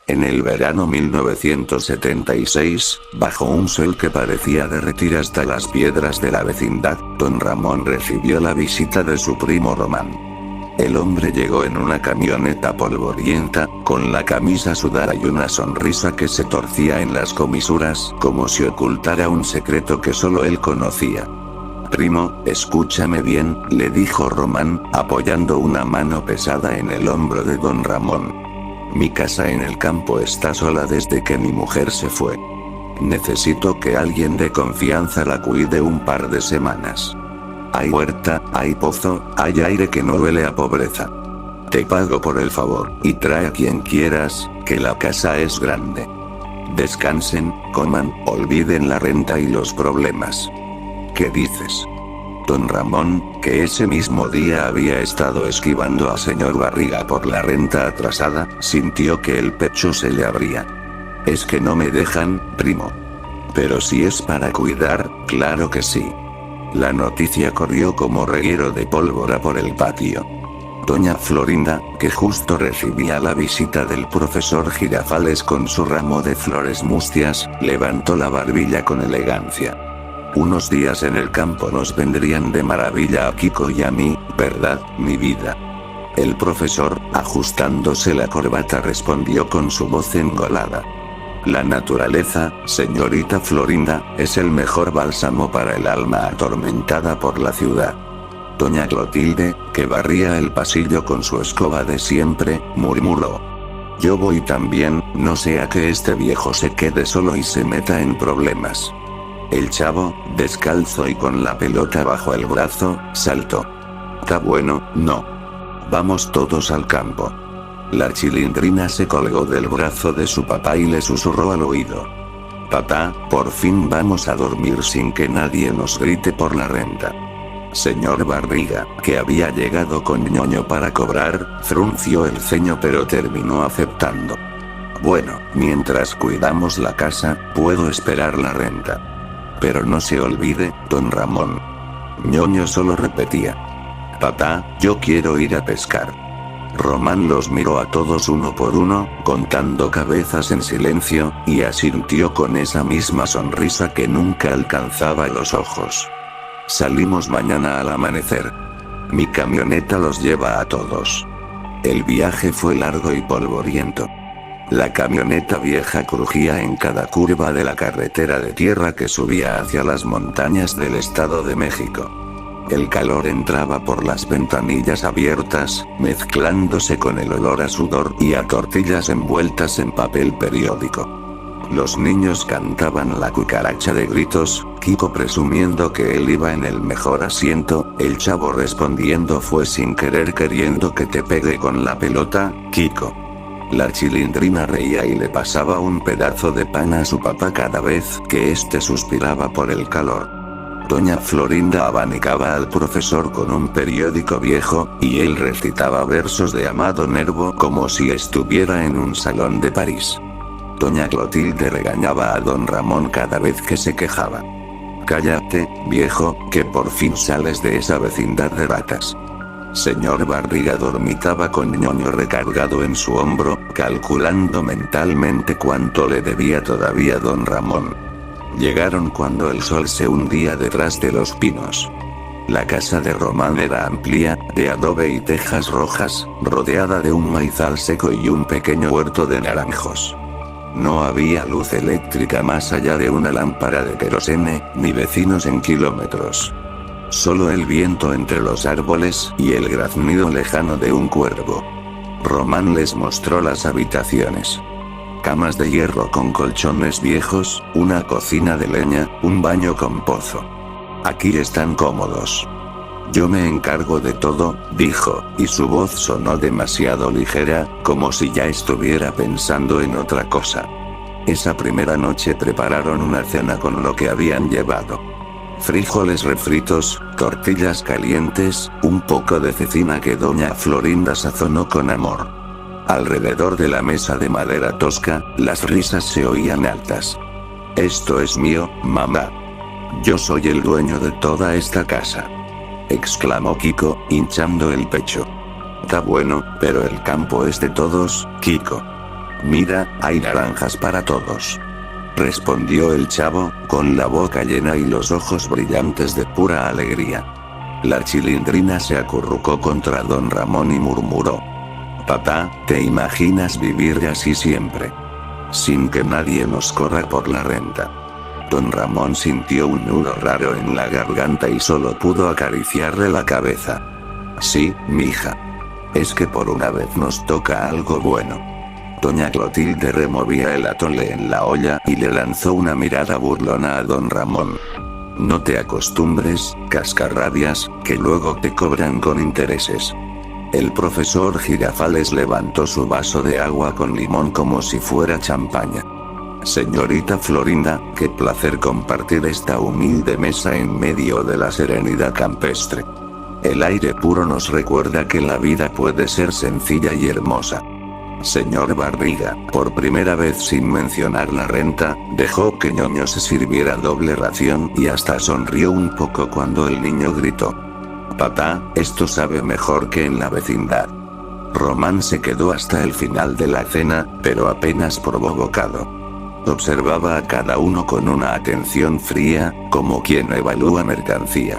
En el verano 1976, bajo un sol que parecía derretir hasta las piedras de la vecindad, don Ramón recibió la visita de su primo Román. El hombre llegó en una camioneta polvorienta, con la camisa sudada y una sonrisa que se torcía en las comisuras, como si ocultara un secreto que solo él conocía. «Primo, escúchame bien», le dijo Román, apoyando una mano pesada en el hombro de don Ramón. «Mi casa en el campo está sola desde que mi mujer se fue. Necesito que alguien de confianza la cuide un par de semanas. Hay huerta, hay pozo, hay aire que no huele a pobreza. Te pago por el favor, y trae a quien quieras, que la casa es grande. Descansen, coman, olviden la renta y los problemas». «¿Qué dices?» Don Ramón, que ese mismo día había estado esquivando a señor Barriga por la renta atrasada, sintió que el pecho se le abría. «Es que no me dejan, primo». «Pero si es para cuidar, claro que sí». La noticia corrió como reguero de pólvora por el patio. Doña Florinda, que justo recibía la visita del profesor Girafales con su ramo de flores mustias, levantó la barbilla con elegancia. «Unos días en el campo nos vendrían de maravilla a Kiko y a mí, ¿verdad, mi vida?». El profesor, ajustándose la corbata, respondió con su voz engolada. «La naturaleza, señorita Florinda, es el mejor bálsamo para el alma atormentada por la ciudad». Doña Clotilde, que barría el pasillo con su escoba de siempre, murmuró: «Yo voy también, no sea que este viejo se quede solo y se meta en problemas». El chavo, descalzo y con la pelota bajo el brazo, saltó. «Tá bueno, no. Vamos todos al campo». La Chilindrina se colgó del brazo de su papá y le susurró al oído: «Papá, por fin vamos a dormir sin que nadie nos grite por la renta». Señor Barriga, que había llegado con ñoño para cobrar, frunció el ceño pero terminó aceptando. «Bueno, mientras cuidamos la casa, puedo esperar la renta. Pero no se olvide, don Ramón». ñoño solo repetía: «Papá, yo quiero ir a pescar». Román los miró a todos uno por uno, contando cabezas en silencio, y asintió con esa misma sonrisa que nunca alcanzaba los ojos. «Salimos mañana al amanecer. Mi camioneta los lleva a todos». El viaje fue largo y polvoriento. La camioneta vieja crujía en cada curva de la carretera de tierra que subía hacia las montañas del Estado de México. El calor entraba por las ventanillas abiertas, mezclándose con el olor a sudor y a tortillas envueltas en papel periódico. Los niños cantaban la cucaracha de gritos, Kiko presumiendo que él iba en el mejor asiento, el chavo respondiendo: «Fue sin querer queriendo que te pegue con la pelota, Kiko». La Chilindrina reía y le pasaba un pedazo de pan a su papá cada vez que éste suspiraba por el calor. Doña Florinda abanicaba al profesor con un periódico viejo, y él recitaba versos de Amado Nervo como si estuviera en un salón de París. Doña Clotilde regañaba a don Ramón cada vez que se quejaba. «Cállate, viejo, que por fin sales de esa vecindad de ratas». Señor Barriga dormitaba con ñoño recargado en su hombro, calculando mentalmente cuánto le debía todavía don Ramón. Llegaron cuando el sol se hundía detrás de los pinos. La casa de Román era amplia, de adobe y tejas rojas, rodeada de un maizal seco y un pequeño huerto de naranjos. No había luz eléctrica más allá de una lámpara de querosene, ni vecinos en kilómetros. Solo el viento entre los árboles y el graznido lejano de un cuervo. Román les mostró las habitaciones. Camas de hierro con colchones viejos, una cocina de leña, un baño con pozo. «Aquí están cómodos. Yo me encargo de todo», dijo, y su voz sonó demasiado ligera, como si ya estuviera pensando en otra cosa. Esa primera noche prepararon una cena con lo que habían llevado. Frijoles refritos, tortillas calientes, un poco de cecina que doña Florinda sazonó con amor. Alrededor de la mesa de madera tosca, las risas se oían altas. «Esto es mío, mamá. Yo soy el dueño de toda esta casa», exclamó Kiko, hinchando el pecho. «Tá bueno, pero el campo es de todos, Kiko». Mira, hay naranjas para todos. Respondió el chavo, con la boca llena y los ojos brillantes de pura alegría. La Chilindrina se acurrucó contra don Ramón y murmuró: papá, ¿te imaginas vivir así siempre? Sin que nadie nos corra por la renta. Don Ramón sintió un nudo raro en la garganta y solo pudo acariciarle la cabeza. Sí, mija. Es que por una vez nos toca algo bueno. Doña Clotilde removía el atole en la olla y le lanzó una mirada burlona a don Ramón. No te acostumbres, cascarrabias, que luego te cobran con intereses. El profesor Girafales levantó su vaso de agua con limón como si fuera champaña. Señorita Florinda, qué placer compartir esta humilde mesa en medio de la serenidad campestre. El aire puro nos recuerda que la vida puede ser sencilla y hermosa. Señor Barriga, por primera vez sin mencionar la renta, dejó que Ñoño se sirviera doble ración y hasta sonrió un poco cuando el niño gritó: papá, esto sabe mejor que en la vecindad. Román se quedó hasta el final de la cena, pero apenas probó bocado. Observaba a cada uno con una atención fría, como quien evalúa mercancía.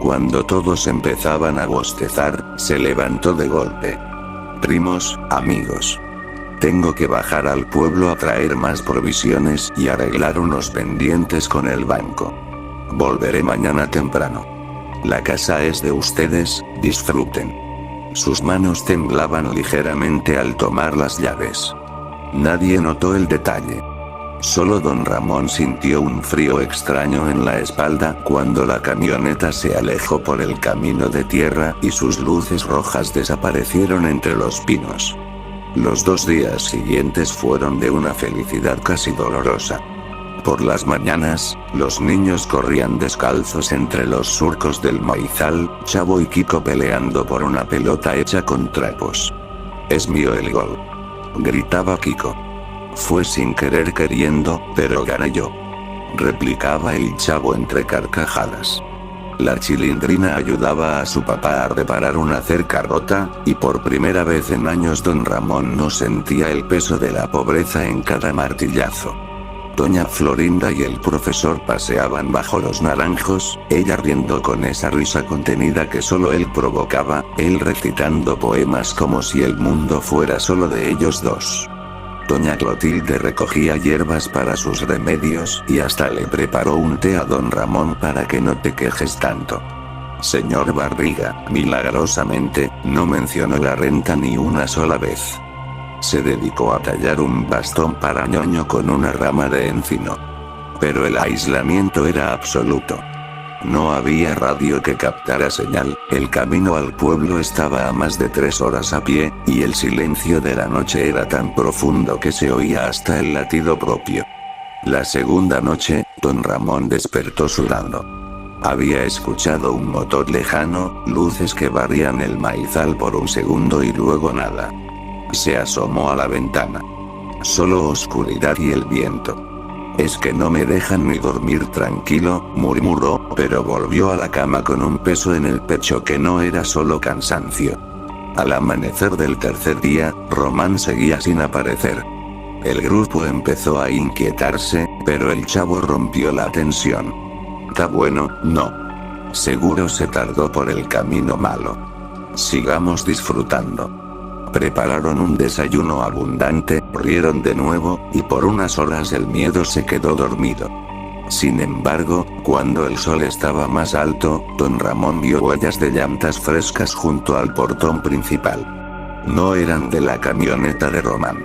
Cuando todos empezaban a bostezar, se levantó de golpe. Primos, amigos. Tengo que bajar al pueblo a traer más provisiones y arreglar unos pendientes con el banco. Volveré mañana temprano. La casa es de ustedes, disfruten. Sus manos temblaban ligeramente al tomar las llaves. Nadie notó el detalle. Solo don Ramón sintió un frío extraño en la espalda cuando la camioneta se alejó por el camino de tierra y sus luces rojas desaparecieron entre los pinos. Los 2 días siguientes fueron de una felicidad casi dolorosa. Por las mañanas, los niños corrían descalzos entre los surcos del maizal, Chavo y Kiko peleando por una pelota hecha con trapos. Es mío el gol, gritaba Kiko. Fue sin querer queriendo, pero gané yo, replicaba el Chavo entre carcajadas. La Chilindrina ayudaba a su papá a reparar una cerca rota, y por primera vez en años don Ramón no sentía el peso de la pobreza en cada martillazo. Doña Florinda y el profesor paseaban bajo los naranjos, ella riendo con esa risa contenida que solo él provocaba, él recitando poemas como si el mundo fuera solo de ellos dos. Doña Clotilde recogía hierbas para sus remedios y hasta le preparó un té a don Ramón para que no te quejes tanto. Señor Barriga, milagrosamente, no mencionó la renta ni una sola vez. Se dedicó a tallar un bastón para Ñoño con una rama de encino. Pero el aislamiento era absoluto. No había radio que captara señal, el camino al pueblo estaba a más de 3 horas a pie, y el silencio de la noche era tan profundo que se oía hasta el latido propio. La segunda noche, don Ramón despertó sudando. Había escuchado un motor lejano, luces que barrían el maizal por un segundo y luego nada. Se asomó a la ventana. Solo oscuridad y el viento. Es que no me dejan ni dormir tranquilo, murmuró, pero volvió a la cama con un peso en el pecho que no era solo cansancio. Al amanecer del tercer día, Román seguía sin aparecer. El grupo empezó a inquietarse, pero el Chavo rompió la tensión. «¿Tá bueno, no? Seguro se tardó por el camino malo. Sigamos disfrutando». Prepararon un desayuno abundante, rieron de nuevo, y por unas horas el miedo se quedó dormido. Sin embargo, cuando el sol estaba más alto, don Ramón vio huellas de llantas frescas junto al portón principal. No eran de la camioneta de Román.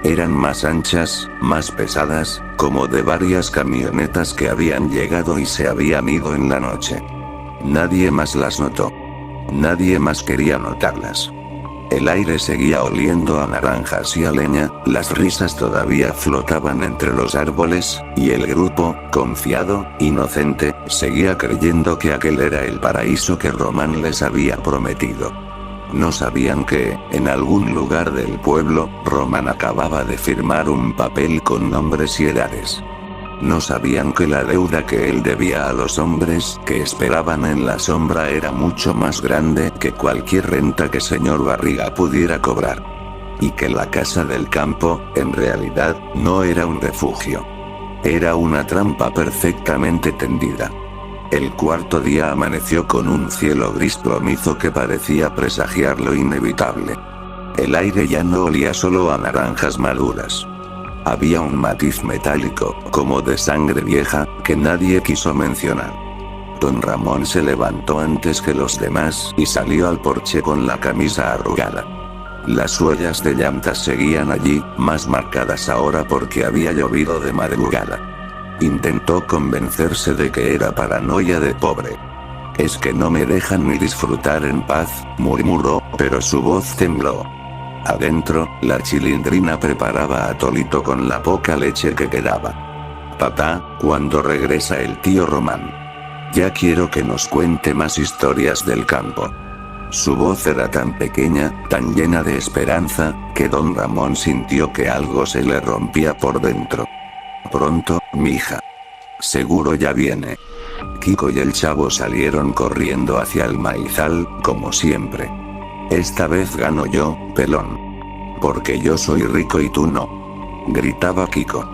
Eran más anchas, más pesadas, como de varias camionetas que habían llegado y se habían ido en la noche. Nadie más las notó. Nadie más quería notarlas. El aire seguía oliendo a naranjas y a leña, las risas todavía flotaban entre los árboles, y el grupo, confiado, inocente, seguía creyendo que aquel era el paraíso que Román les había prometido. No sabían que, en algún lugar del pueblo, Román acababa de firmar un papel con nombres y edades. No sabían que la deuda que él debía a los hombres que esperaban en la sombra era mucho más grande que cualquier renta que señor Barriga pudiera cobrar. y que la casa del campo, en realidad, no era un refugio. Era una trampa perfectamente tendida. El cuarto día amaneció con un cielo gris plomizo que parecía presagiar lo inevitable. El aire ya no olía solo a naranjas maduras. Había un matiz metálico, como de sangre vieja, que nadie quiso mencionar. Don Ramón se levantó antes que los demás y salió al porche con la camisa arrugada. Las huellas de llantas seguían allí, más marcadas ahora porque había llovido de madrugada. Intentó convencerse de que era paranoia de pobre. Es que no me dejan ni disfrutar en paz, murmuró, pero su voz tembló. Adentro, la Chilindrina preparaba atolito con la poca leche que quedaba. Papá, ¿cuándo regresa el tío Román? Ya quiero que nos cuente más historias del campo. Su voz era tan pequeña, tan llena de esperanza, que don Ramón sintió que algo se le rompía por dentro. Pronto, mija. Seguro ya viene. Kiko y el chavo salieron corriendo hacia el maizal, como siempre. Esta vez gano yo, pelón. Porque yo soy rico y tú no. Gritaba Kiko.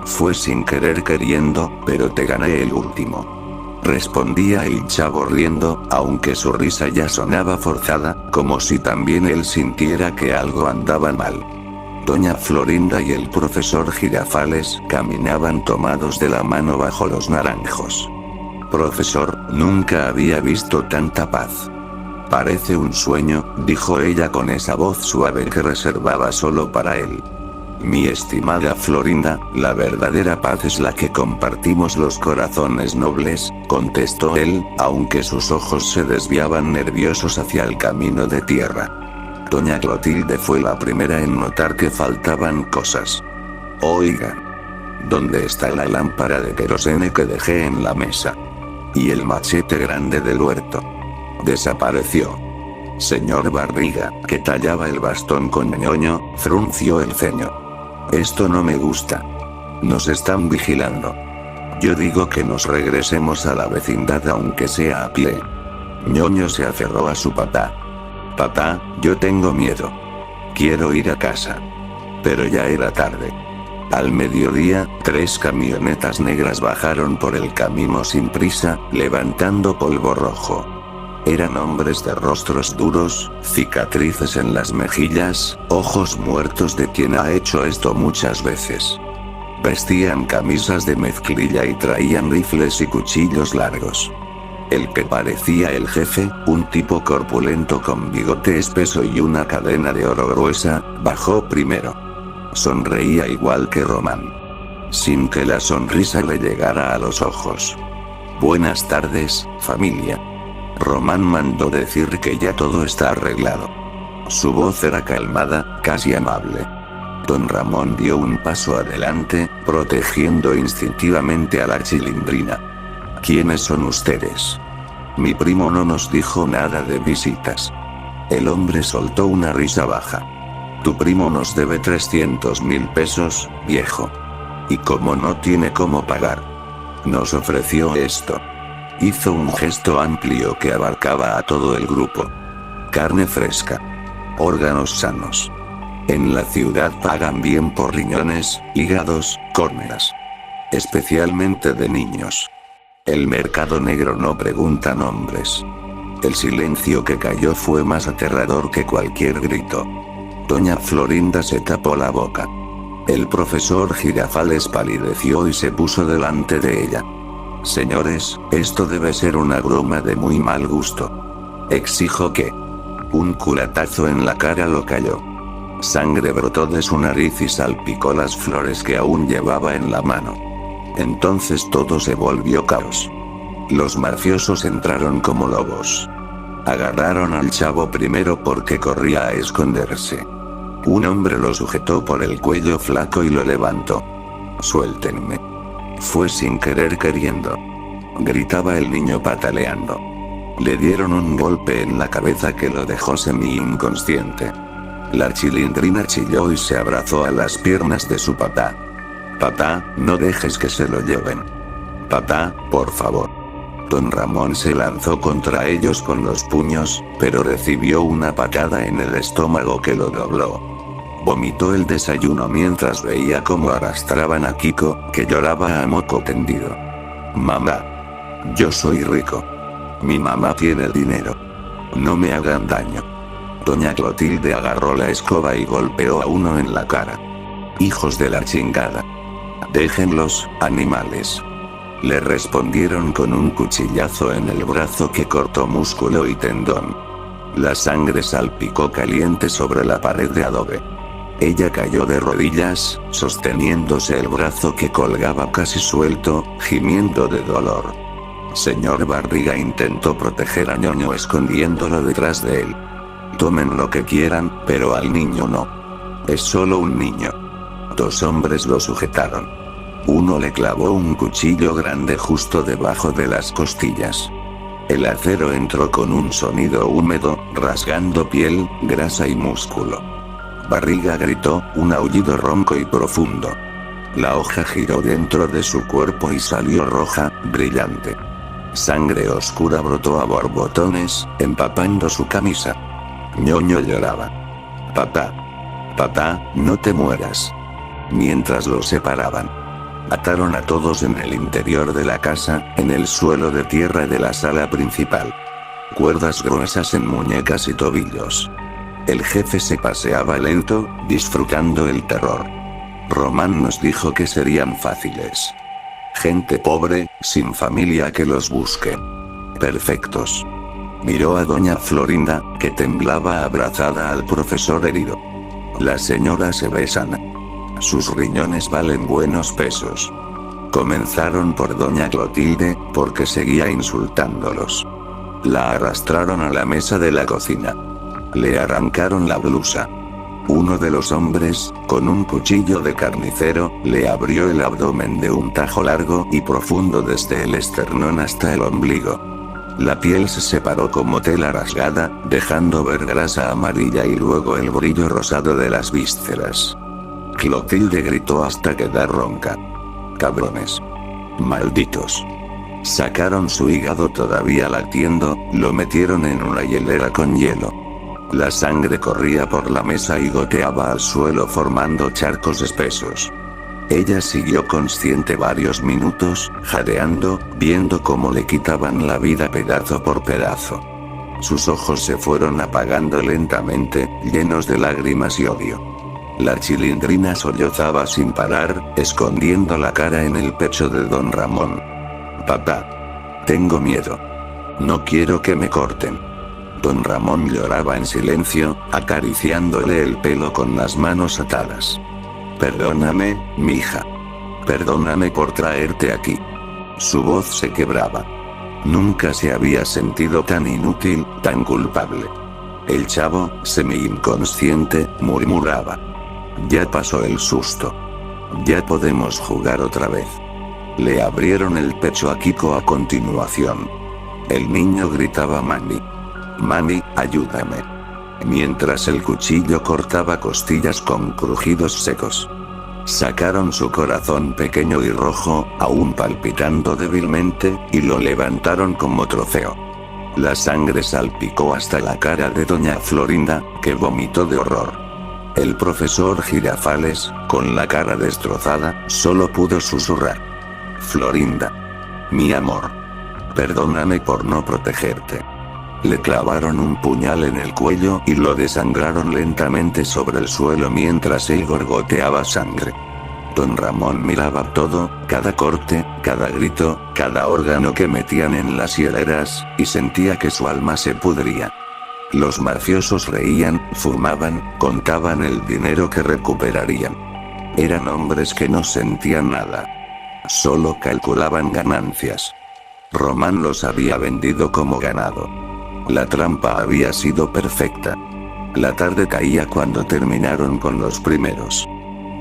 Fue sin querer queriendo, pero te gané el último. Respondía el chavo riendo, aunque su risa ya sonaba forzada, como si también él sintiera que algo andaba mal. Doña Florinda y el profesor Girafales caminaban tomados de la mano bajo los naranjos. Profesor, nunca había visto tanta paz. Parece un sueño, dijo ella con esa voz suave que reservaba solo para él. Mi estimada Florinda, la verdadera paz es la que compartimos los corazones nobles, contestó él, aunque sus ojos se desviaban nerviosos hacia el camino de tierra. Doña Clotilde fue la primera en notar que faltaban cosas. Oigan. ¿Dónde está la lámpara de querosene que dejé en la mesa? Y el machete grande del huerto. Desapareció. Señor Barriga, que tallaba el bastón con ñoño, frunció el ceño. Esto no me gusta. Nos están vigilando. Yo digo que nos regresemos a la vecindad aunque sea a pie. ñoño se aferró a su papá. Papá, yo tengo miedo. Quiero ir a casa. Pero ya era tarde. Al mediodía, 3 camionetas negras bajaron por el camino sin prisa, levantando polvo rojo. Eran hombres de rostros duros, cicatrices en las mejillas, ojos muertos de quien ha hecho esto muchas veces. Vestían camisas de mezclilla y traían rifles y cuchillos largos. El que parecía el jefe, un tipo corpulento con bigote espeso y una cadena de oro gruesa, bajó primero. Sonreía igual que Román. Sin que la sonrisa le llegara a los ojos. Buenas tardes, familia. Román mandó decir que ya todo está arreglado. Su voz era calmada, casi amable. Don Ramón dio un paso adelante, protegiendo instintivamente a la Chilindrina. ¿Quiénes son ustedes? Mi primo no nos dijo nada de visitas. El hombre soltó una risa baja. Tu primo nos debe 300.000 pesos, viejo. Y como no tiene cómo pagar, nos ofreció esto. Hizo un gesto amplio que abarcaba a todo el grupo. Carne fresca. Órganos sanos. En la ciudad pagan bien por riñones, hígados, córneas. Especialmente de niños. El mercado negro no pregunta nombres. El silencio que cayó fue más aterrador que cualquier grito. Doña Florinda se tapó la boca. El profesor Girafales palideció y se puso delante de ella. Señores, esto debe ser una broma de muy mal gusto. Exijo que... Un culatazo en la cara lo cayó. Sangre brotó de su nariz y salpicó las flores que aún llevaba en la mano. Entonces todo se volvió caos. Los mafiosos entraron como lobos. Agarraron al chavo primero porque corría a esconderse. Un hombre lo sujetó por el cuello flaco y lo levantó. Suéltenme. Fue sin querer queriendo. Gritaba el niño pataleando. Le dieron un golpe en la cabeza que lo dejó semi-inconsciente. La Chilindrina chilló y se abrazó a las piernas de su papá. Papá, no dejes que se lo lleven. Papá, por favor. Don Ramón se lanzó contra ellos con los puños, pero recibió una patada en el estómago que lo dobló. Vomitó el desayuno mientras veía cómo arrastraban a Kiko, que lloraba a moco tendido. Mamá. Yo soy rico. Mi mamá tiene dinero. No me hagan daño. Doña Clotilde agarró la escoba y golpeó a uno en la cara. Hijos de la chingada. Déjenlos, animales. Le respondieron con un cuchillazo en el brazo que cortó músculo y tendón. La sangre salpicó caliente sobre la pared de adobe. Ella cayó de rodillas, sosteniéndose el brazo que colgaba casi suelto, gimiendo de dolor. Señor Barriga intentó proteger a Ñoño escondiéndolo detrás de él. Tomen lo que quieran, pero al niño no. Es solo un niño. Dos hombres lo sujetaron. Uno le clavó un cuchillo grande justo debajo de las costillas. El acero entró con un sonido húmedo, rasgando piel, grasa y músculo. Barriga gritó, un aullido ronco y profundo. La hoja giró dentro de su cuerpo y salió roja, brillante. Sangre oscura brotó a borbotones, empapando su camisa. Ñoño lloraba. Papá. Papá, no te mueras. Mientras los separaban. Ataron a todos en el interior de la casa, en el suelo de tierra de la sala principal. Cuerdas gruesas en muñecas y tobillos. El jefe se paseaba lento, disfrutando el terror. Román nos dijo que serían fáciles. Gente pobre, sin familia que los busque. Perfectos. Miró a doña Florinda, que temblaba abrazada al profesor herido. Las señoras se besan. Sus riñones valen buenos pesos. Comenzaron por doña Clotilde, porque seguía insultándolos. La arrastraron a la mesa de la cocina. Le arrancaron la blusa. Uno de los hombres, con un cuchillo de carnicero, le abrió el abdomen de un tajo largo y profundo desde el esternón hasta el ombligo. La piel se separó como tela rasgada, dejando ver grasa amarilla y luego el brillo rosado de las vísceras. Clotilde gritó hasta quedar ronca. Cabrones. Malditos. Sacaron su hígado todavía latiendo, lo metieron en una hielera con hielo. La sangre corría por la mesa y goteaba al suelo formando charcos espesos. Ella siguió consciente varios minutos, jadeando, viendo cómo le quitaban la vida pedazo por pedazo. Sus ojos se fueron apagando lentamente, llenos de lágrimas y odio. La Chilindrina sollozaba sin parar, escondiendo la cara en el pecho de don Ramón. Papá. Tengo miedo. No quiero que me corten. Don Ramón lloraba en silencio, acariciándole el pelo con las manos atadas. Perdóname, mija. Perdóname por traerte aquí. Su voz se quebraba. Nunca se había sentido tan inútil, tan culpable. El chavo, semi-inconsciente, murmuraba. Ya pasó el susto. Ya podemos jugar otra vez. Le abrieron el pecho a Kiko a continuación. El niño gritaba Mami. Mami, ayúdame. Mientras el cuchillo cortaba costillas con crujidos secos. Sacaron su corazón pequeño y rojo, aún palpitando débilmente, y lo levantaron como trofeo. La sangre salpicó hasta la cara de doña Florinda, que vomitó de horror. El profesor Girafales, con la cara destrozada, solo pudo susurrar. Florinda. Mi amor. Perdóname por no protegerte. Le clavaron un puñal en el cuello y lo desangraron lentamente sobre el suelo mientras él gorgoteaba sangre. Don Ramón miraba todo, cada corte, cada grito, cada órgano que metían en las hieleras, y sentía que su alma se pudría. Los mafiosos reían, fumaban, contaban el dinero que recuperarían. Eran hombres que no sentían nada. Solo calculaban ganancias. Román los había vendido como ganado. La trampa había sido perfecta. La tarde caía cuando terminaron con los primeros.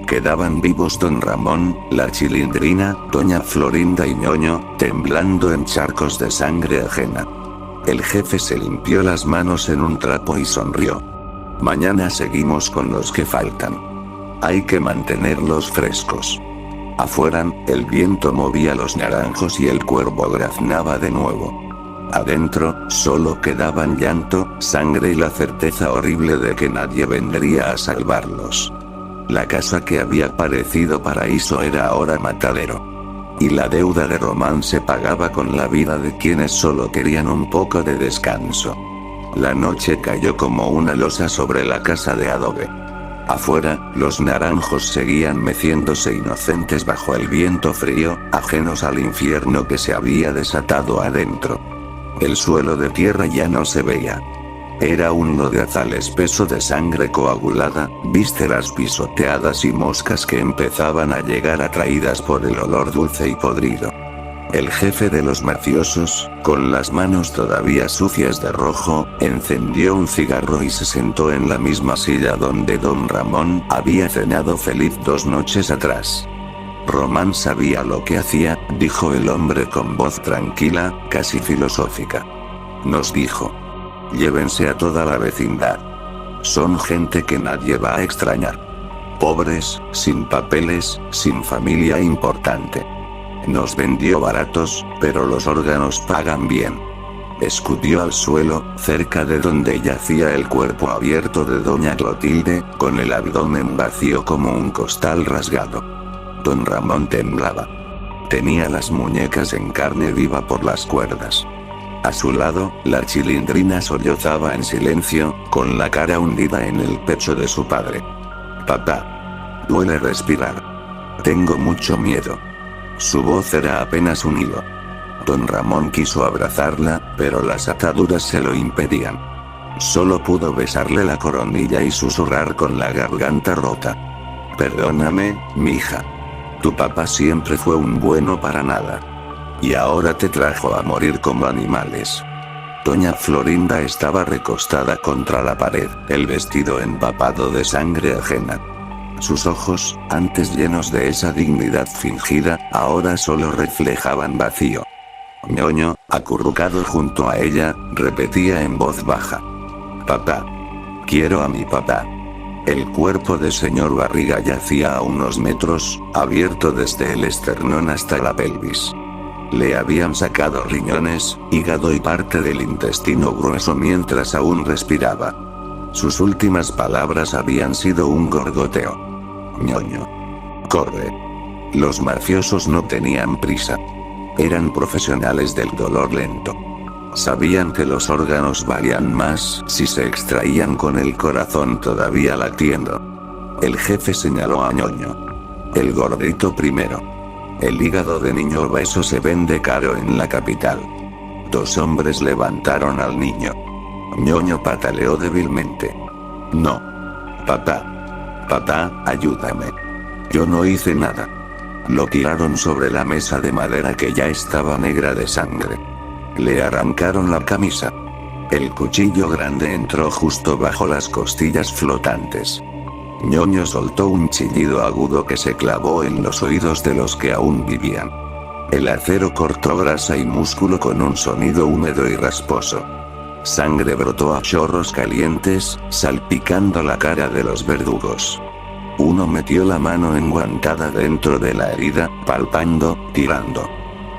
Quedaban vivos don Ramón, la Chilindrina, doña Florinda y Ñoño, temblando en charcos de sangre ajena. El jefe se limpió las manos en un trapo y sonrió. Mañana seguimos con los que faltan. Hay que mantenerlos frescos. Afuera, el viento movía los naranjos y el cuervo graznaba de nuevo. Adentro, solo quedaban llanto, sangre y la certeza horrible de que nadie vendría a salvarlos. La casa que había parecido paraíso era ahora matadero. Y la deuda de Román se pagaba con la vida de quienes solo querían un poco de descanso. La noche cayó como una losa sobre la casa de adobe. Afuera, los naranjos seguían meciéndose inocentes bajo el viento frío, ajenos al infierno que se había desatado adentro. El suelo de tierra ya no se veía. Era un lodazal espeso de sangre coagulada, vísceras pisoteadas y moscas que empezaban a llegar atraídas por el olor dulce y podrido. El jefe de los mafiosos, con las manos todavía sucias de rojo, encendió un cigarro y se sentó en la misma silla donde don Ramón había cenado feliz 2 noches atrás. Román sabía lo que hacía, dijo el hombre con voz tranquila, casi filosófica. Nos dijo: llévense a toda la vecindad. Son gente que nadie va a extrañar. Pobres, sin papeles, sin familia importante. Nos vendió baratos, pero los órganos pagan bien. Escupió al suelo, cerca de donde yacía el cuerpo abierto de doña Clotilde, con el abdomen vacío como un costal rasgado. Don Ramón temblaba. Tenía las muñecas en carne viva por las cuerdas. A su lado, la chilindrina sollozaba en silencio, con la cara hundida en el pecho de su padre. Papá. Duele respirar. Tengo mucho miedo. Su voz era apenas un hilo. Don Ramón quiso abrazarla, pero las ataduras se lo impedían. Solo pudo besarle la coronilla y susurrar con la garganta rota: perdóname, mija. Tu papá siempre fue un bueno para nada. Y ahora te trajo a morir como animales. Doña Florinda estaba recostada contra la pared, el vestido empapado de sangre ajena. Sus ojos, antes llenos de esa dignidad fingida, ahora solo reflejaban vacío. Ñoño, acurrucado junto a ella, repetía en voz baja: papá. Quiero a mi papá. El cuerpo de señor Barriga yacía a unos metros, abierto desde el esternón hasta la pelvis. Le habían sacado riñones, hígado y parte del intestino grueso mientras aún respiraba. Sus últimas palabras habían sido un gorgoteo. Ñoño. Corre. Los mafiosos no tenían prisa. Eran profesionales del dolor lento. Sabían que los órganos valían más si se extraían con el corazón todavía latiendo. El jefe señaló a Ñoño. El gordito primero. El hígado de niño obeso se vende caro en la capital. 2 hombres levantaron al niño. Ñoño pataleó débilmente. No. Papá. Papá, ayúdame. Yo no hice nada. Lo tiraron sobre la mesa de madera que ya estaba negra de sangre. Le arrancaron la camisa. El cuchillo grande entró justo bajo las costillas flotantes. Ñoño soltó un chillido agudo que se clavó en los oídos de los que aún vivían. El acero cortó grasa y músculo con un sonido húmedo y rasposo. Sangre brotó a chorros calientes, salpicando la cara de los verdugos. Uno metió la mano enguantada dentro de la herida, palpando, tirando.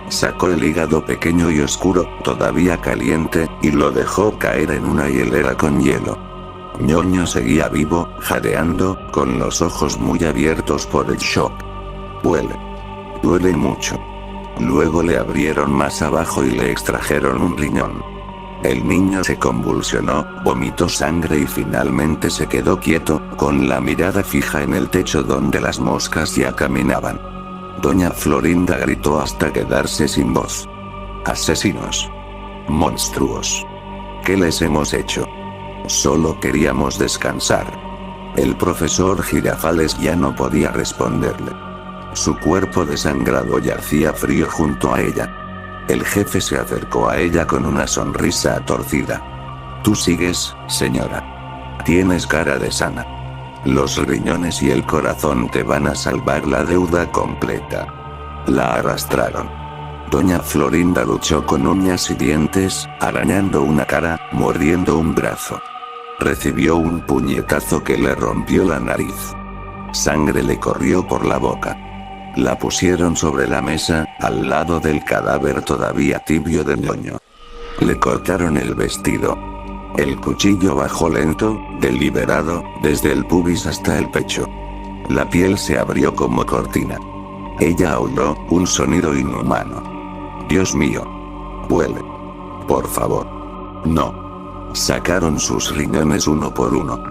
Sacó el hígado pequeño y oscuro, todavía caliente, y lo dejó caer en una hielera con hielo. Ñoño seguía vivo, jadeando, con los ojos muy abiertos por el shock. Duele mucho. Luego le abrieron más abajo y le extrajeron un riñón. El niño se convulsionó, vomitó sangre y finalmente se quedó quieto, con la mirada fija en el techo donde las moscas ya caminaban. Doña Florinda gritó hasta quedarse sin voz. Asesinos. Monstruos. ¿Qué les hemos hecho? Solo queríamos descansar. El profesor Girafales ya no podía responderle. Su cuerpo desangrado yacía frío junto a ella. El jefe se acercó a ella con una sonrisa torcida. Tú sigues, señora. Tienes cara de sana. Los riñones y el corazón te van a salvar la deuda completa. La arrastraron. Doña Florinda luchó con uñas y dientes, arañando una cara, mordiendo un brazo. Recibió un puñetazo que le rompió la nariz. Sangre le corrió por la boca. La pusieron sobre la mesa, al lado del cadáver todavía tibio de Ñoño. Le cortaron el vestido. El cuchillo bajó lento, deliberado, desde el pubis hasta el pecho. La piel se abrió como cortina. Ella aulló, un sonido inhumano. Dios mío. Huele. Por favor. No. Sacaron sus riñones uno por uno.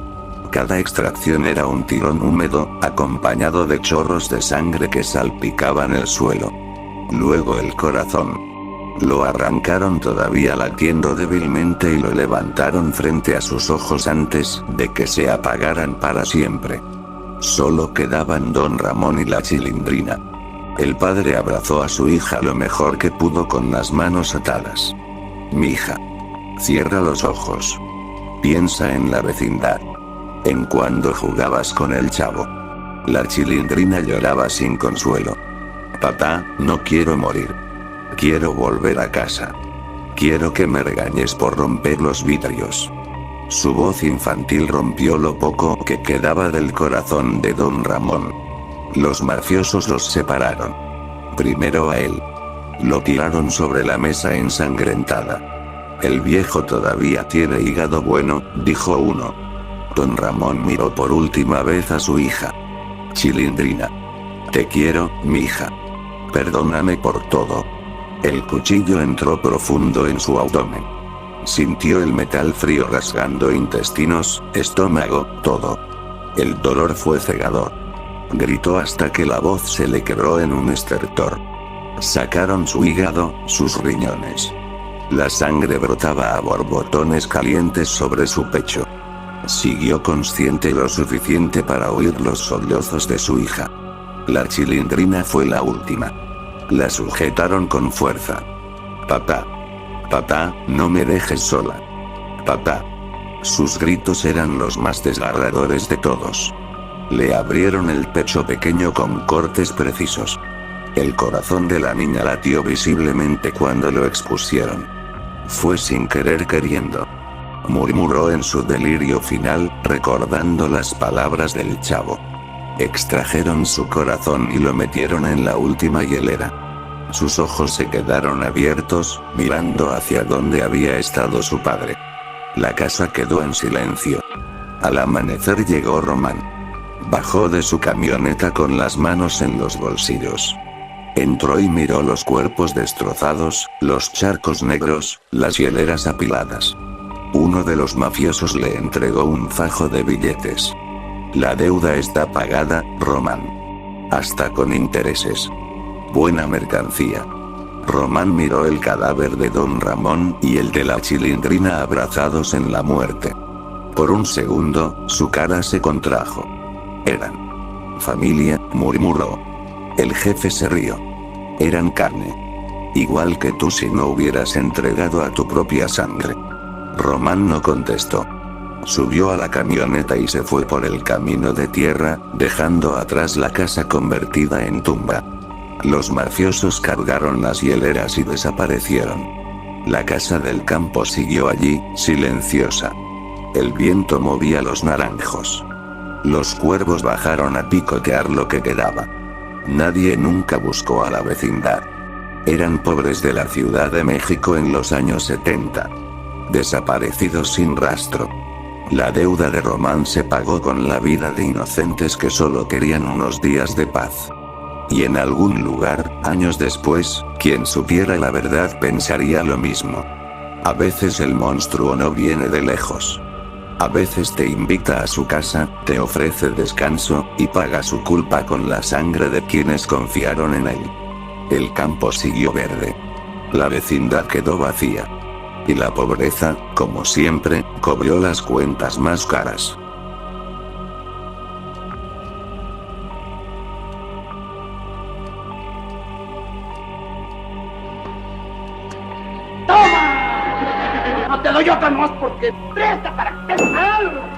Cada extracción era un tirón húmedo, acompañado de chorros de sangre que salpicaban el suelo. Luego el corazón. Lo arrancaron todavía latiendo débilmente y lo levantaron frente a sus ojos antes de que se apagaran para siempre. Solo quedaban don Ramón y la Chilindrina. El padre abrazó a su hija lo mejor que pudo con las manos atadas. Mija. Cierra los ojos. Piensa en la vecindad. En cuando jugabas con el chavo. La Chilindrina lloraba sin consuelo. Papá, no quiero morir. Quiero volver a casa. Quiero que me regañes por romper los vidrios. Su voz infantil rompió lo poco que quedaba del corazón de don Ramón. Los mafiosos los separaron. Primero a él. Lo tiraron sobre la mesa ensangrentada. El viejo todavía tiene hígado bueno, dijo uno. Don Ramón miró por última vez a su hija. Chilindrina. Te quiero, mija. Perdóname por todo. El cuchillo entró profundo en su abdomen. Sintió el metal frío rasgando intestinos, estómago, todo. El dolor fue cegador. Gritó hasta que la voz se le quebró en un estertor. Sacaron su hígado, sus riñones. La sangre brotaba a borbotones calientes sobre su pecho. Siguió consciente lo suficiente para oír los sollozos de su hija. La Chilindrina fue la última. La sujetaron con fuerza. Papá. Papá, no me dejes sola. Papá. Sus gritos eran los más desgarradores de todos. Le abrieron el pecho pequeño con cortes precisos. El corazón de la niña latió visiblemente cuando lo expusieron. Fue sin querer queriendo. Murmuró en su delirio final, recordando las palabras del chavo. Extrajeron su corazón y lo metieron en la última hielera. Sus ojos se quedaron abiertos, mirando hacia donde había estado su padre. La casa quedó en silencio. Al amanecer llegó Román. Bajó de su camioneta con las manos en los bolsillos. Entró y miró los cuerpos destrozados, los charcos negros, las hieleras apiladas. Uno de los mafiosos le entregó un fajo de billetes. La deuda está pagada, Román. Hasta con intereses. Buena mercancía. Román miró el cadáver de don Ramón y el de la Chilindrina abrazados en la muerte. Por un segundo, su cara se contrajo. Eran familia, murmuró. El jefe se rió. Eran carne. Igual que tú si no hubieras entregado a tu propia sangre. Román no contestó. Subió a la camioneta y se fue por el camino de tierra, dejando atrás la casa convertida en tumba. Los mafiosos cargaron las hieleras y desaparecieron. La casa del campo siguió allí, silenciosa. El viento movía los naranjos. Los cuervos bajaron a picotear lo que quedaba. Nadie nunca buscó a la vecindad. Eran pobres de la Ciudad de México en los años 70. Desaparecidos sin rastro. La deuda de Román se pagó con la vida de inocentes que solo querían unos días de paz. Y en algún lugar, años después, quien supiera la verdad pensaría lo mismo. A veces el monstruo no viene de lejos. A veces te invita a su casa, te ofrece descanso, y paga su culpa con la sangre de quienes confiaron en él. El campo siguió verde. La vecindad quedó vacía. Y la pobreza, como siempre, cobró las cuentas más caras. ¡Toma! No te doy otra más porque presta para empezar.